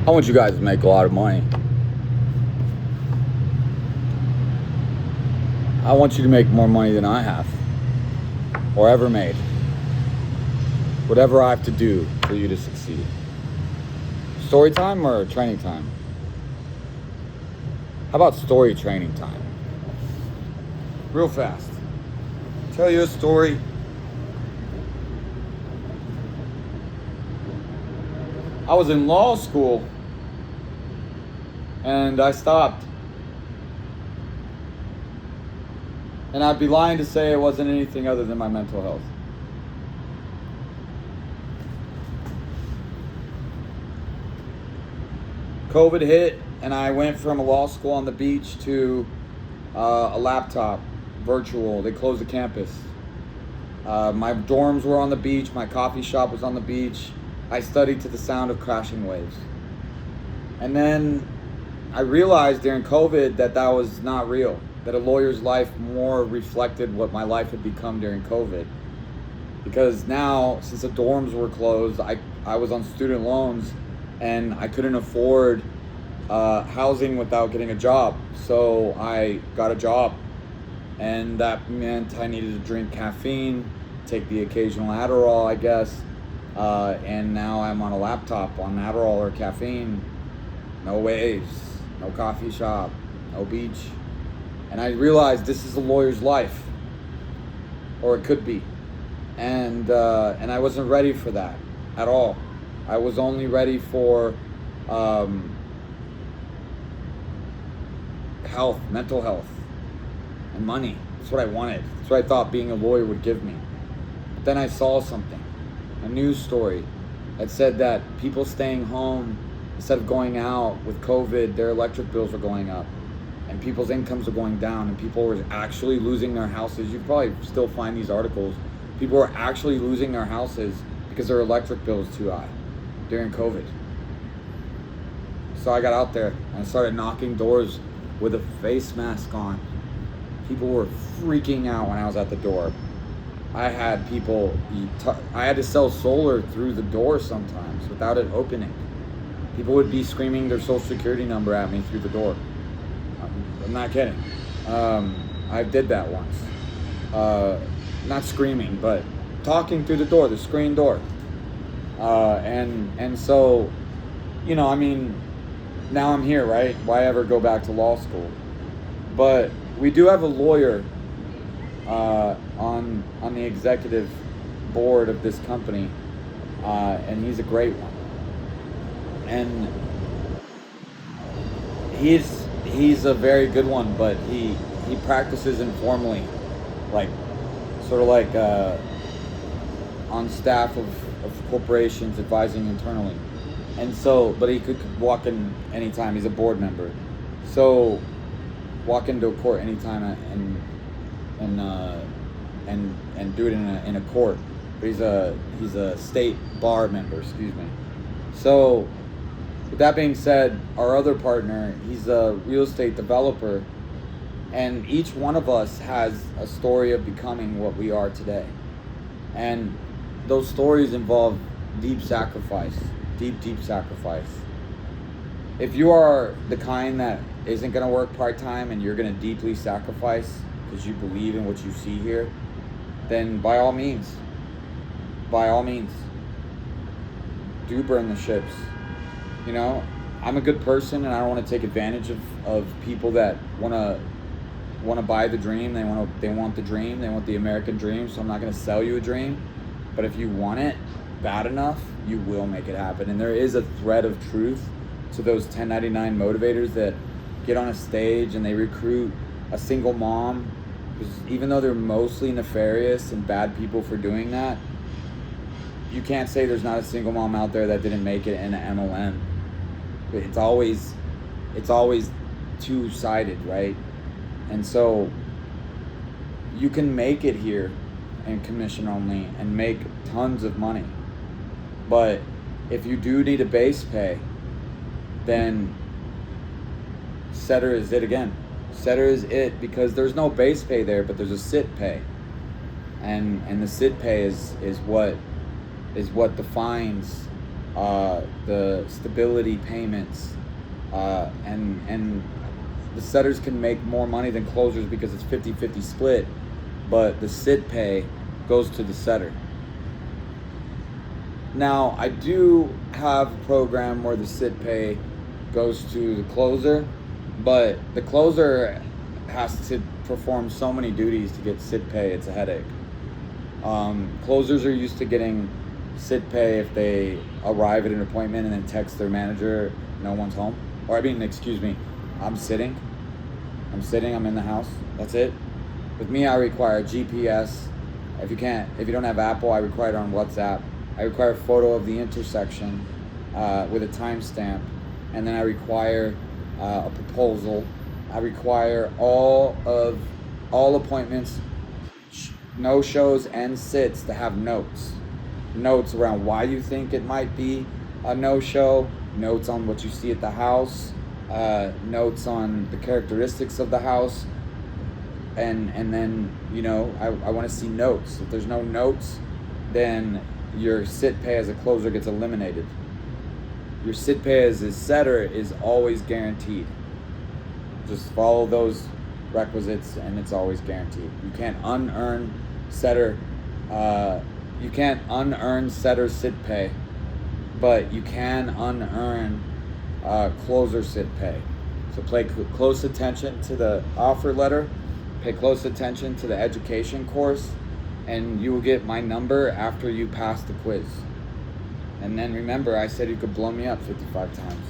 I want you guys to make a lot of money. I want you to make more money than I have or ever made. Whatever I have to do for you to succeed. Story time or training time? How about story training time? Real fast. Tell you a story. I was in law school and I stopped. And I'd be lying to say it wasn't anything other than my mental health. COVID hit and I went from a law school on the beach to a laptop, virtual. They closed the campus. My dorms were on the beach. My coffee shop was on the beach. I studied to the sound of crashing waves. And then I realized during COVID that was not real, that a lawyer's life more reflected what my life had become during COVID. Because now, since the dorms were closed, I was on student loans and I couldn't afford housing without getting a job. So I got a job, and that meant I needed to drink caffeine, take the occasional Adderall, I guess. And now I'm on a laptop on Adderall or caffeine. No waves, no coffee shop, no beach. And I realized this is a lawyer's life, or it could be. And I wasn't ready for that at all. I was only ready for health, mental health, and money. That's what I wanted. That's what I thought being a lawyer would give me. But then I saw something, a news story that said that people staying home instead of going out with COVID, their electric bills were going up and people's incomes were going down and people were actually losing their houses. You probably still find these articles. People were actually losing their houses because their electric bill was too high during COVID. So I got out there and I started knocking doors with a face mask on. People were freaking out when I was at the door. I had people, I had to sell solar through the door sometimes without it opening. People would be screaming their social security number at me through the door. I'm not kidding. I did that once. Not screaming, but talking through the door, the screen door. And so, you know, I mean, now I'm here, right? Why ever go back to law school? But we do have a lawyer on the executive board of this company, and he's a great one. And he's a very good one, but he practices informally, like sort of like on staff of corporations advising internally. And so, but he could walk in anytime. He's a board member, so walk into a court anytime and do it in a court. But he's a state bar member, excuse me. So, with that being said, our other partner, he's a real estate developer, and each one of us has a story of becoming what we are today. And those stories involve deep sacrifice. Deep sacrifice. If you are the kind that isn't going to work part-time and you're going to deeply sacrifice because you believe in what you see here, then by all means, do burn the ships. You know, I'm a good person and I don't want to take advantage of people that want to buy the dream. They want the dream. They want the American dream. So I'm not going to sell you a dream. But if you want it bad enough, you will make it happen. And there is a thread of truth to those 1099 motivators that get on a stage and they recruit a single mom, because even though they're mostly nefarious and bad people for doing that, you can't say there's not a single mom out there that didn't make it in an MLM. It's always two-sided, right? And so you can make it here and commission only and make tons of money. But if you do need a base pay, then Setter is it again. Setter is it because there's no base pay there, but there's a sit pay. And the sit pay is what defines the stability payments, and the setters can make more money than closers because it's 50-50 split, but the sit pay goes to the setter. Now, I do have a program where the sit pay goes to the closer, but the closer has to perform so many duties to get sit pay, it's a headache. Closers are used to getting sit pay if they arrive at an appointment and then text their manager, no one's home. Or excuse me, I'm sitting, I'm in the house, that's it. With me, I require GPS. If you don't have Apple, I require it on WhatsApp. I require a photo of the intersection with a timestamp, and then I require a proposal. I require all appointments, no shows and sits to have notes around why you think it might be a no-show, notes on what you see at the house, notes on the characteristics of the house, and then I want to see notes. If there's no notes, then your sit pay as a closer gets eliminated. Your sit pay as a setter is always guaranteed. Just follow those requisites and it's always guaranteed. You can't unearn setter sit pay, but you can unearn closer sit pay. So pay close attention to the offer letter, pay close attention to the education course, and you will get my number after you pass the quiz. And then remember, I said you could blow me up 55 times.